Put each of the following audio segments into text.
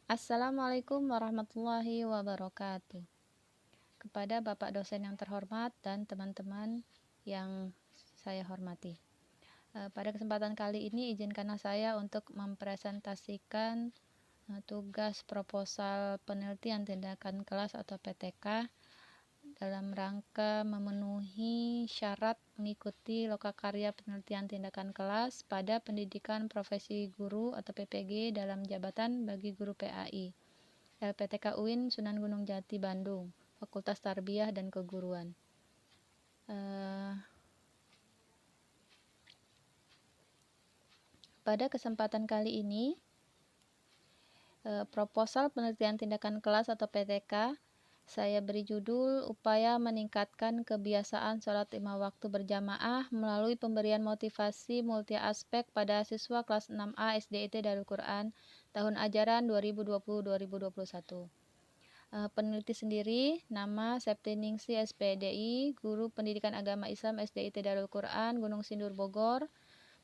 Assalamualaikum warahmatullahi wabarakatuh. Kepada Bapak dosen yang terhormat dan teman-teman yang saya hormati. Pada kesempatan kali ini izinkanlah saya untuk mempresentasikan tugas proposal penelitian tindakan kelas atau PTK dalam rangka memenuhi syarat mengikuti lokakarya penelitian tindakan kelas pada pendidikan profesi guru atau PPG dalam jabatan bagi guru PAI. LPTK UIN Sunan Gunung Jati Bandung, Fakultas Tarbiyah dan Keguruan. Pada kesempatan kali ini, proposal penelitian tindakan kelas atau PTK saya beri judul Upaya Meningkatkan Kebiasaan Sholat 5 Waktu Berjamaah melalui pemberian motivasi multi aspek pada siswa kelas 6A SDIT Darul Quran tahun ajaran 2020-2021. Peneliti sendiri, nama Septiningsi SPDI, Guru Pendidikan Agama Islam SDIT Darul Quran, Gunung Sindur Bogor,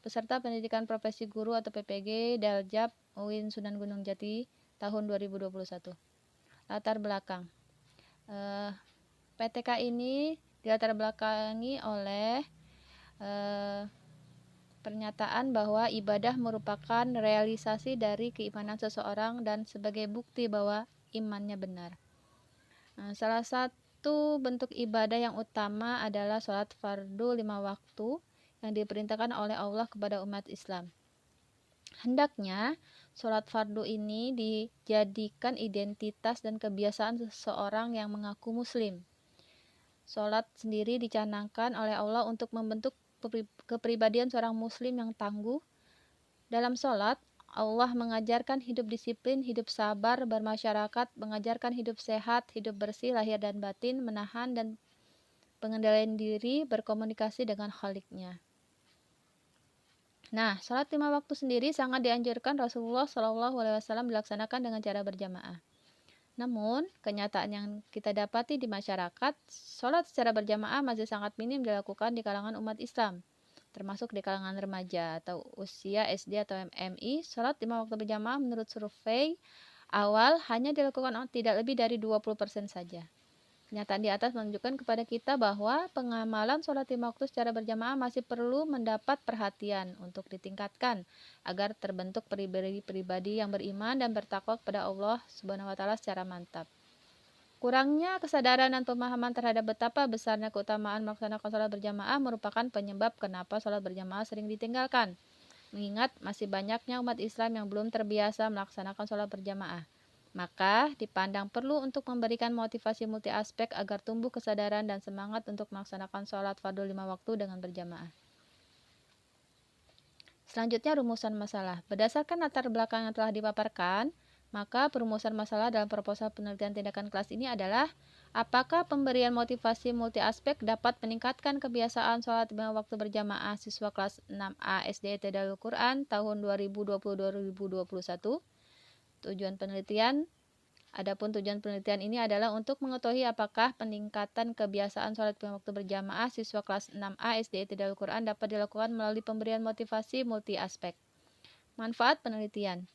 peserta pendidikan profesi guru atau PPG, Daljab, UIN Sunan Gunung Jati, tahun 2021. Latar belakang. PTK ini dilatar belakangi oleh pernyataan bahwa ibadah merupakan realisasi dari keimanan seseorang dan sebagai bukti bahwa imannya benar. Salah satu bentuk ibadah yang utama adalah sholat fardu 5 waktu yang diperintahkan oleh Allah kepada umat Islam. Hendaknya sholat fardu ini dijadikan identitas dan kebiasaan seseorang yang mengaku muslim. Sholat sendiri dicanangkan oleh Allah untuk membentuk kepribadian seorang muslim yang tangguh. Dalam sholat, Allah mengajarkan hidup disiplin, hidup sabar, bermasyarakat, mengajarkan hidup sehat, hidup bersih, lahir dan batin, menahan dan pengendalian diri, berkomunikasi dengan Khaliknya. Nah, sholat 5 waktu sendiri sangat dianjurkan Rasulullah SAW dilaksanakan dengan cara berjamaah. Namun, kenyataan yang kita dapati di masyarakat, sholat secara berjamaah masih sangat minim dilakukan di kalangan umat Islam, termasuk di kalangan remaja atau usia SD atau MMI. Sholat 5 waktu berjamaah menurut survei awal hanya dilakukan tidak lebih dari 20% saja. Kenyataan di atas menunjukkan kepada kita bahwa pengamalan sholat 5 waktu secara berjamaah masih perlu mendapat perhatian untuk ditingkatkan agar terbentuk pribadi-pribadi yang beriman dan bertakwa kepada Allah Subhanahu wa taala secara mantap. Kurangnya kesadaran dan pemahaman terhadap betapa besarnya keutamaan melaksanakan sholat berjamaah merupakan penyebab kenapa sholat berjamaah sering ditinggalkan. Mengingat masih banyaknya umat Islam yang belum terbiasa melaksanakan sholat berjamaah. Maka dipandang perlu untuk memberikan motivasi multi aspek agar tumbuh kesadaran dan semangat untuk melaksanakan sholat fardu 5 waktu dengan berjamaah. Selanjutnya rumusan masalah. Berdasarkan latar belakang yang telah dipaparkan, maka perumusan masalah dalam proposal penelitian tindakan kelas ini adalah apakah pemberian motivasi multi aspek dapat meningkatkan kebiasaan sholat 5 waktu berjamaah siswa kelas 6A SDIT Darul Quran tahun 2020-2021. Tujuan penelitian ini adalah untuk mengetahui apakah peningkatan kebiasaan sholat 5 waktu berjamaah siswa kelas 6A SDIT Darul Quran dapat dilakukan melalui pemberian motivasi multi aspek. Manfaat penelitian.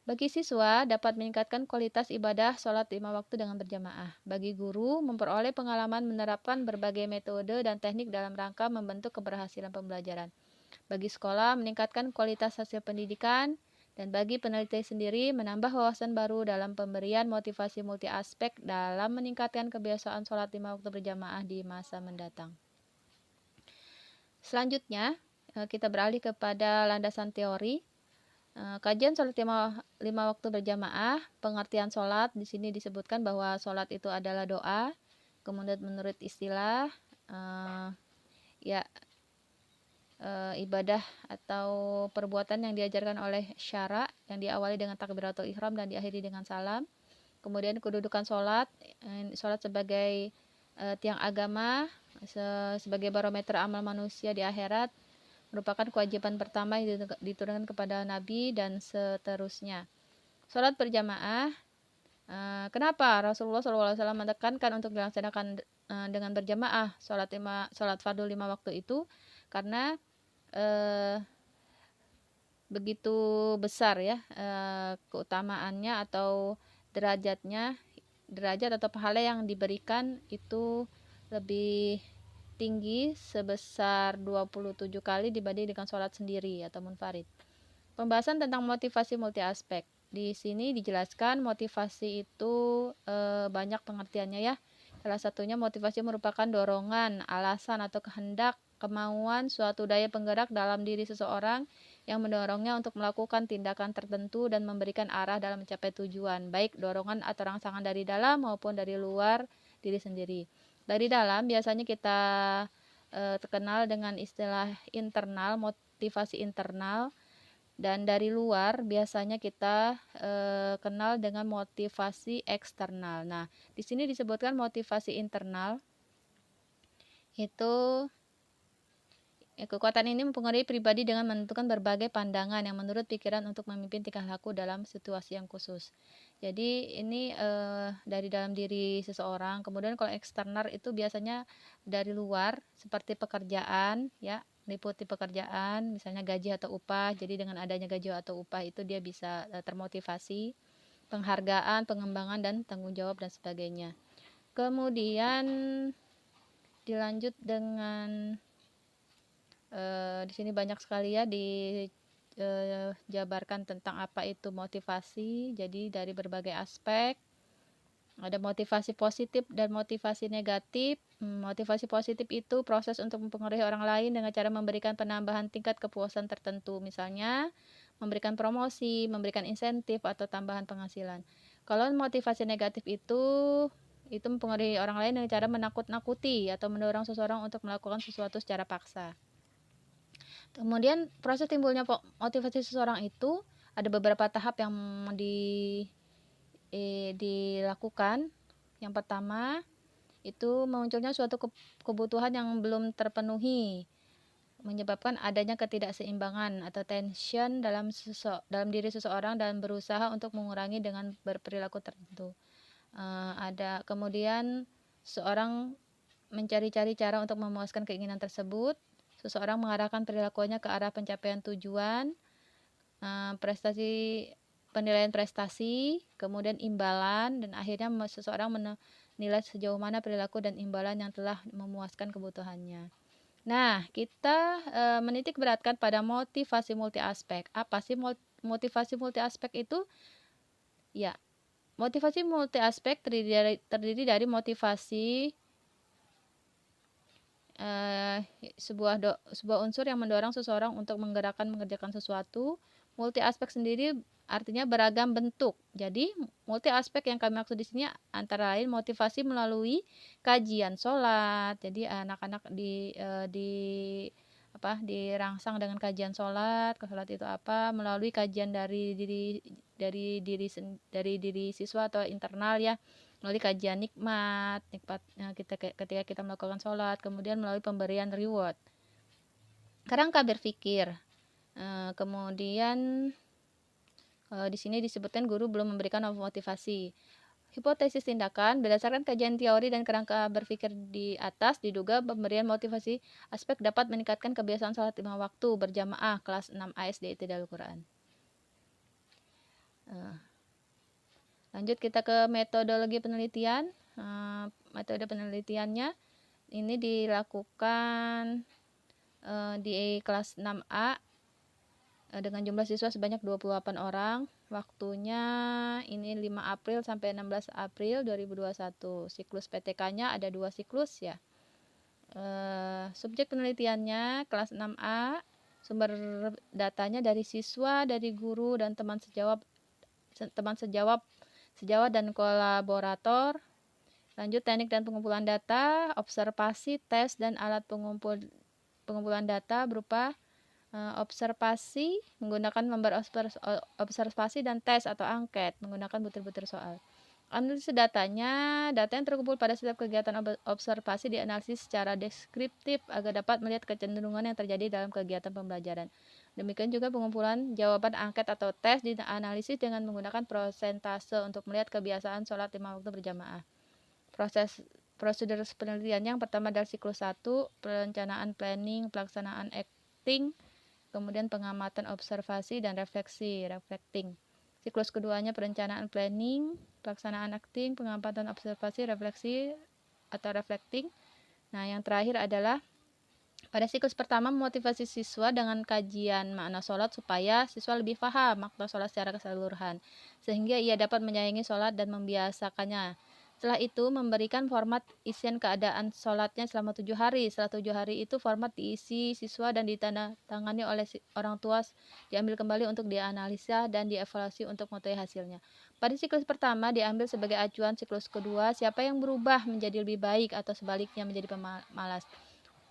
Bagi siswa dapat meningkatkan kualitas ibadah sholat 5 waktu dengan berjamaah. Bagi guru memperoleh pengalaman menerapkan berbagai metode dan teknik dalam rangka membentuk keberhasilan pembelajaran. Bagi sekolah meningkatkan kualitas hasil pendidikan. Dan bagi peneliti sendiri menambah wawasan baru dalam pemberian motivasi multi aspek dalam meningkatkan kebiasaan sholat 5 waktu berjamaah di masa mendatang. Selanjutnya, kita beralih kepada landasan teori. Kajian sholat 5 waktu berjamaah, pengertian sholat di sini disebutkan bahwa sholat itu adalah doa. Kemudian menurut istilah, ibadah atau perbuatan yang diajarkan oleh syara yang diawali dengan takbiratul ihram dan diakhiri dengan salam. Kemudian kedudukan sholat sebagai tiang agama, sebagai barometer amal manusia di akhirat, merupakan kewajiban pertama yang diturunkan kepada Nabi dan seterusnya. Sholat berjamaah, kenapa Rasulullah SAW menekankan untuk dilaksanakan dengan berjamaah sholat fardu 5 waktu itu? Karena begitu besar ya keutamaannya atau derajatnya, derajat atau pahala yang diberikan itu lebih tinggi sebesar 27 kali dibanding dengan sholat sendiri atau munfarid. Pembahasan tentang motivasi multi aspek. Di sini dijelaskan motivasi itu banyak pengertiannya ya. Salah satunya motivasi merupakan dorongan, alasan atau kehendak, kemauan, suatu daya penggerak dalam diri seseorang yang mendorongnya untuk melakukan tindakan tertentu dan memberikan arah dalam mencapai tujuan, baik dorongan atau rangsangan dari dalam maupun dari luar diri sendiri. Dari dalam biasanya kita terkenal dengan istilah internal, motivasi internal, dan dari luar biasanya kita kenal dengan motivasi eksternal. Nah, di sini disebutkan motivasi internal itu kekuatan ini mempengaruhi pribadi dengan menentukan berbagai pandangan yang menurut pikiran untuk memimpin tingkah laku dalam situasi yang khusus. Jadi ini dari dalam diri seseorang. Kemudian kalau eksternal itu biasanya dari luar seperti pekerjaan ya, liputi pekerjaan, misalnya gaji atau upah. Jadi dengan adanya gaji atau upah itu dia bisa termotivasi, penghargaan, pengembangan dan tanggung jawab dan sebagainya. Kemudian dilanjut dengan di sini banyak sekali ya dijabarkan tentang apa itu motivasi. Jadi dari berbagai aspek ada motivasi positif dan motivasi negatif. Motivasi positif itu proses untuk mempengaruhi orang lain dengan cara memberikan penambahan tingkat kepuasan tertentu, misalnya memberikan promosi, memberikan insentif atau tambahan penghasilan. Kalau motivasi negatif itu mempengaruhi orang lain dengan cara menakut-nakuti atau mendorong seseorang untuk melakukan sesuatu secara paksa. Kemudian proses timbulnya motivasi seseorang itu ada beberapa tahap yang dilakukan. Yang pertama itu munculnya suatu kebutuhan yang belum terpenuhi, menyebabkan adanya ketidakseimbangan atau tension dalam diri seseorang dan berusaha untuk mengurangi dengan berperilaku tertentu. Ada kemudian seorang mencari-cari cara untuk memuaskan keinginan tersebut. Seseorang mengarahkan perilakunya ke arah pencapaian tujuan, penilaian prestasi, kemudian imbalan, dan akhirnya seseorang menilai sejauh mana perilaku dan imbalan yang telah memuaskan kebutuhannya. Nah, kita menitik beratkan pada motivasi multi aspek. Apa sih motivasi multi aspek itu? Ya, motivasi multi aspek terdiri dari motivasi sebuah unsur yang mendorong seseorang untuk mengerjakan sesuatu. Multi aspek sendiri artinya beragam bentuk. Jadi multi aspek yang kami maksud di sini antara lain motivasi melalui kajian sholat. Jadi anak-anak dirangsang dengan kajian sholat. Sholat itu apa? Melalui kajian dari diri siswa atau internal ya, melalui kajian nikmat ketika kita melakukan sholat, kemudian melalui pemberian reward, kerangka berpikir. Kemudian di sini disebutkan guru belum memberikan motivasi. Hipotesis tindakan berdasarkan kajian teori dan kerangka berpikir di atas diduga pemberian motivasi aspek dapat meningkatkan kebiasaan sholat 5 waktu berjamaah kelas 6 ASD I'tidaul Quran. Lanjut kita ke metodologi penelitian. Metode penelitiannya ini dilakukan di kelas 6A dengan jumlah siswa sebanyak 28 orang. Waktunya ini 5 April sampai 16 April 2021. Siklus PTK-nya ada 2 siklus ya. Subjek penelitiannya kelas 6A. Sumber datanya dari siswa, dari guru dan teman sejawat dan kolaborator. Lanjut teknik dan pengumpulan data, observasi, tes, dan alat pengumpulan data berupa observasi menggunakan lembar observasi dan tes atau angket menggunakan butir-butir soal. Analisis datanya, data yang terkumpul pada setiap kegiatan observasi dianalisis secara deskriptif agar dapat melihat kecenderungan yang terjadi dalam kegiatan pembelajaran. Demikian juga pengumpulan jawaban angket atau tes dianalisis dengan menggunakan prosentase untuk melihat kebiasaan sholat 5 waktu berjamaah. Prosedur penelitiannya yang pertama dari siklus 1, perencanaan planning, pelaksanaan acting, kemudian pengamatan, observasi, dan refleksi, reflecting. Siklus keduanya perencanaan, planning, pelaksanaan, acting, pengamatan, observasi, refleksi atau reflecting. Nah, yang terakhir adalah pada siklus pertama memotivasi siswa dengan kajian makna sholat supaya siswa lebih paham makna sholat secara keseluruhan, sehingga ia dapat menyayangi sholat dan membiasakannya. Setelah itu memberikan format isian keadaan sholatnya selama 7 hari. Setelah 7 hari itu format diisi siswa dan ditandatangani oleh orang tua, diambil kembali untuk dianalisa dan dievaluasi untuk mengetahui hasilnya. Pada siklus pertama diambil sebagai acuan, siklus kedua siapa yang berubah menjadi lebih baik atau sebaliknya menjadi pemalas.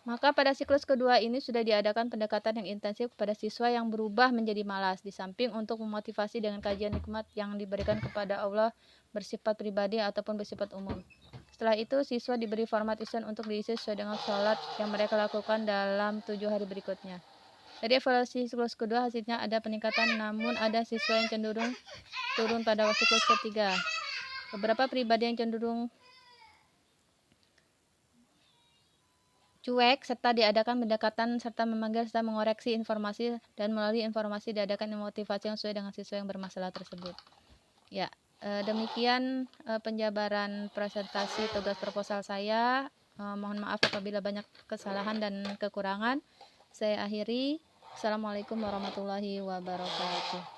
Maka pada siklus kedua ini sudah diadakan pendekatan yang intensif kepada siswa yang berubah menjadi malas, di samping untuk memotivasi dengan kajian nikmat yang diberikan kepada Allah bersifat pribadi ataupun bersifat umum. Setelah itu siswa diberi format isian untuk diisi sesuai dengan sholat yang mereka lakukan dalam 7 hari berikutnya. Dari evaluasi siklus kedua hasilnya ada peningkatan, namun ada siswa yang cenderung turun pada siklus ketiga. Beberapa pribadi yang cenderung cuek, serta diadakan pendekatan serta memanggil serta mengoreksi informasi, dan melalui informasi diadakan motivasi yang sesuai dengan siswa yang bermasalah tersebut. Ya, demikian penjabaran presentasi tugas proposal saya. Mohon maaf apabila banyak kesalahan dan kekurangan. Saya akhiri. Assalamualaikum warahmatullahi wabarakatuh.